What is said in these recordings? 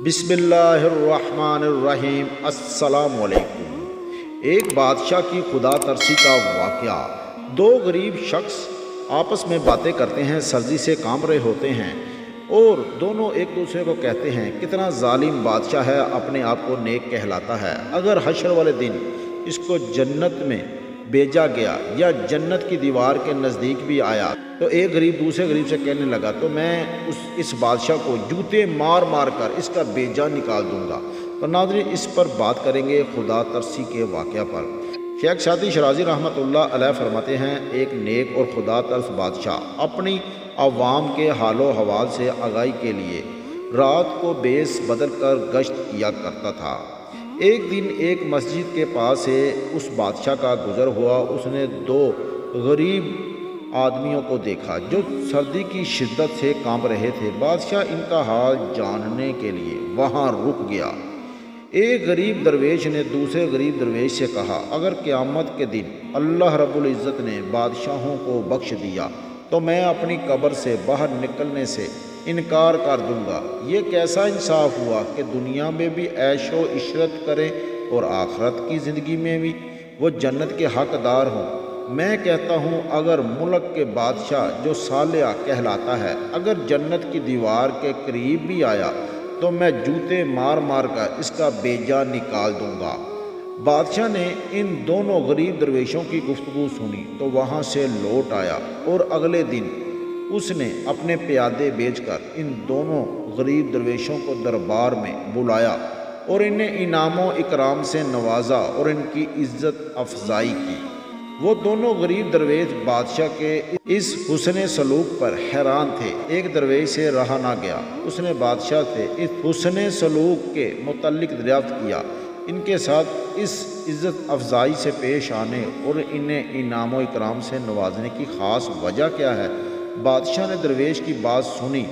बिस्मिल्लाहिर्रहमानिर्रहीम। अस्सलाम वालेकुम। एक बादशाह की खुदा तरसी का वाक़या। दो गरीब शख्स आपस में बातें करते हैं, सर्दी से कांप रहे होते हैं और दोनों एक दूसरे को कहते हैं, कितना जालिम बादशाह है, अपने आप को नेक कहलाता है। अगर हशर वाले दिन इसको जन्नत में भेजा गया या जन्नत की दीवार के नज़दीक भी आया तो एक गरीब दूसरे गरीब से कहने लगा, तो मैं इस बादशाह को जूते मार मार कर इसका बेजा निकाल दूंगा। तो नाज़रीन, इस पर बात करेंगे खुदा तरसी के वाक़या पर। शेख सादी शराजी रहमतुल्लाह अलैह फरमाते हैं, एक नेक और खुदा तरस बादशाह अपनी अवाम के हालो हवाल से आगाही के लिए रात को बेस बदल कर गश्त किया करता था। एक दिन एक मस्जिद के पास से उस बादशाह का गुज़र हुआ। उसने दो गरीब आदमियों को देखा जो सर्दी की शिद्दत से कांप रहे थे। बादशाह इनका हाल जानने के लिए वहाँ रुक गया। एक गरीब दरवेश ने दूसरे गरीब दरवेश से कहा, अगर क़यामत के दिन अल्लाह रब्बुल इज़्ज़त ने बादशाहों को बख्श दिया तो मैं अपनी कब्र से बाहर निकलने से इनकार कर दूंगा। ये कैसा इंसाफ हुआ कि दुनिया में भी ऐशो इशरत करें और आखिरत की ज़िंदगी में भी वो जन्नत के हकदार हों। मैं कहता हूँ, अगर मुल्क के बादशाह जो सालिया कहलाता है अगर जन्नत की दीवार के करीब भी आया तो मैं जूते मार मार कर इसका बेजा निकाल दूंगा। बादशाह ने इन दोनों गरीब दरवेशों की गुफ्तगू सुनी तो वहाँ से लौट आया और अगले दिन उसने अपने प्यादे भेजकर इन दोनों गरीब दरवेशों को दरबार में बुलाया और इन्हें इनामों इकराम से नवाजा और इनकी इज्जत अफजाई की। वो दोनों गरीब दरवेश बादशाह के इस हुस्न सलूक पर हैरान थे। एक दरवेश से रहा ना गया, उसने बादशाह से इस हुस्न सलूक के मुतल्लिक दरियाफ्त किया। इनके साथ इस इज़्ज़त अफजाई से पेश आने और इन्हें इनामों इकराम से नवाजने की ख़ास वजह क्या है? बादशाह ने दरवेश की बात सुनी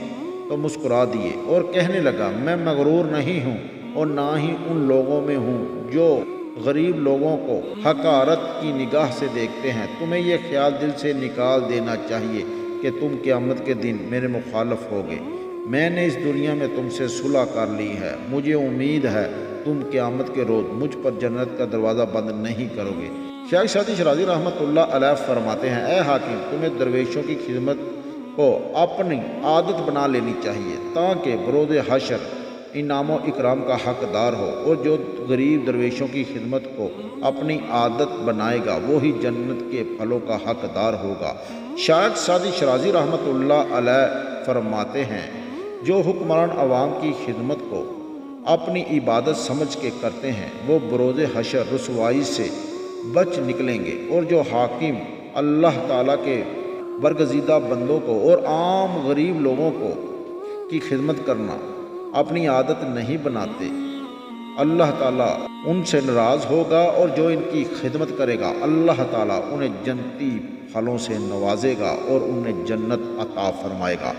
तो मुस्कुरा दिए और कहने लगा, मैं मगरूर नहीं हूँ और ना ही उन लोगों में हूँ जो गरीब लोगों को हकारत की निगाह से देखते हैं। तुम्हें यह ख्याल दिल से निकाल देना चाहिए कि तुम क़यामत के दिन मेरे मुखालफ होगे। मैंने इस दुनिया में तुमसे सुलह कर ली है। मुझे उम्मीद है तुम क़यामत के रोज़ मुझ पर जन्नत का दरवाज़ा बंद नहीं करोगे। शेख सादी शराजी रहमतुल्लाह अलैह फरमाते हैं, ए हाकिम, तुम्हें दरवेशों की खिदमत को अपनी आदत बना लेनी चाहिए ताकि बरोज़ हशर इनामों इकराम का हकदार हो, और जो गरीब दरवेशों की खिदमत को अपनी आदत बनाएगा वही जन्नत के फलों का हकदार होगा। शेख सादी शराजी रहमतुल्लाह अलैह फरमाते हैं, जो हुक्मरान अवाम की खिदमत को अपनी इबादत समझ के करते हैं वो बरोज़ हशर रुसवाई से बच निकलेंगे, और जो हाकिम अल्लाह ताला के बरगज़ीदा बंदों को और आम गरीब लोगों को की खिदमत करना अपनी आदत नहीं बनाते, अल्लाह ताला उनसे नाराज़ होगा, और जो इनकी खिदमत करेगा अल्लाह ताला उन्हें जन्नती फलों से नवाजेगा और उन्हें जन्नत अता फरमाएगा।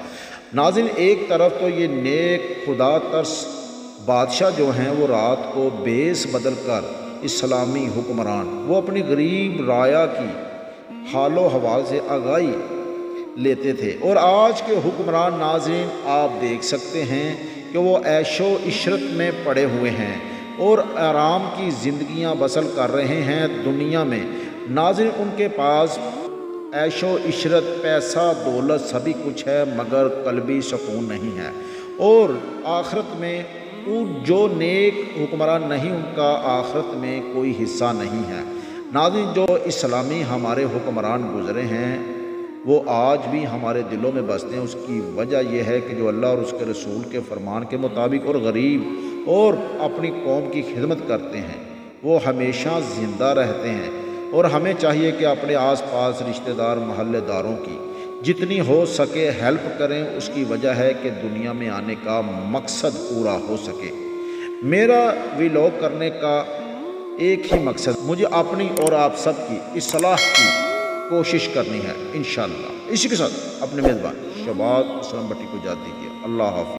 नाज़रीन, एक तरफ तो ये नेक खुदा तरस बादशाह जो हैं वो रात को बेस बदल कर इस्लामी हुक्मरान वो अपनी गरीब राया की हालो हवाल से आगाही लेते थे, और आज के हुक्मरान नाज़रीन आप देख सकते हैं कि वो ऐशो इशरत में पड़े हुए हैं और आराम की ज़िंदगियां बसर कर रहे हैं दुनिया में। नाज़रीन, उनके पास ऐशो इशरत, पैसा, दौलत सभी कुछ है मगर कल्बी सुकून नहीं है, और आखिरत में जो नेक हुक्मरान नहीं उनका आखिरत में कोई हिस्सा नहीं है। नाज़रीन, जो इस्लामी हमारे हुक्मरान गुज़रे हैं वो आज भी हमारे दिलों में बसते हैं। उसकी वजह यह है कि जो अल्लाह और उसके रसूल के फरमान के मुताबिक और गरीब और अपनी कौम की खिदमत करते हैं वो हमेशा ज़िंदा रहते हैं। और हमें चाहिए कि अपने आस पास रिश्तेदार महल्लेदारों की जितनी हो सके हेल्प करें। उसकी वजह है कि दुनिया में आने का मकसद पूरा हो सके। मेरा व्लॉग करने का एक ही मकसद, मुझे अपनी और आप सब की इस्लाह की कोशिश करनी है इंशाअल्लाह। इसी के साथ अपने मेज़बान शहबाज असलम भट्टी को इजाज़त दीजिए। अल्लाह हाफ़िज़।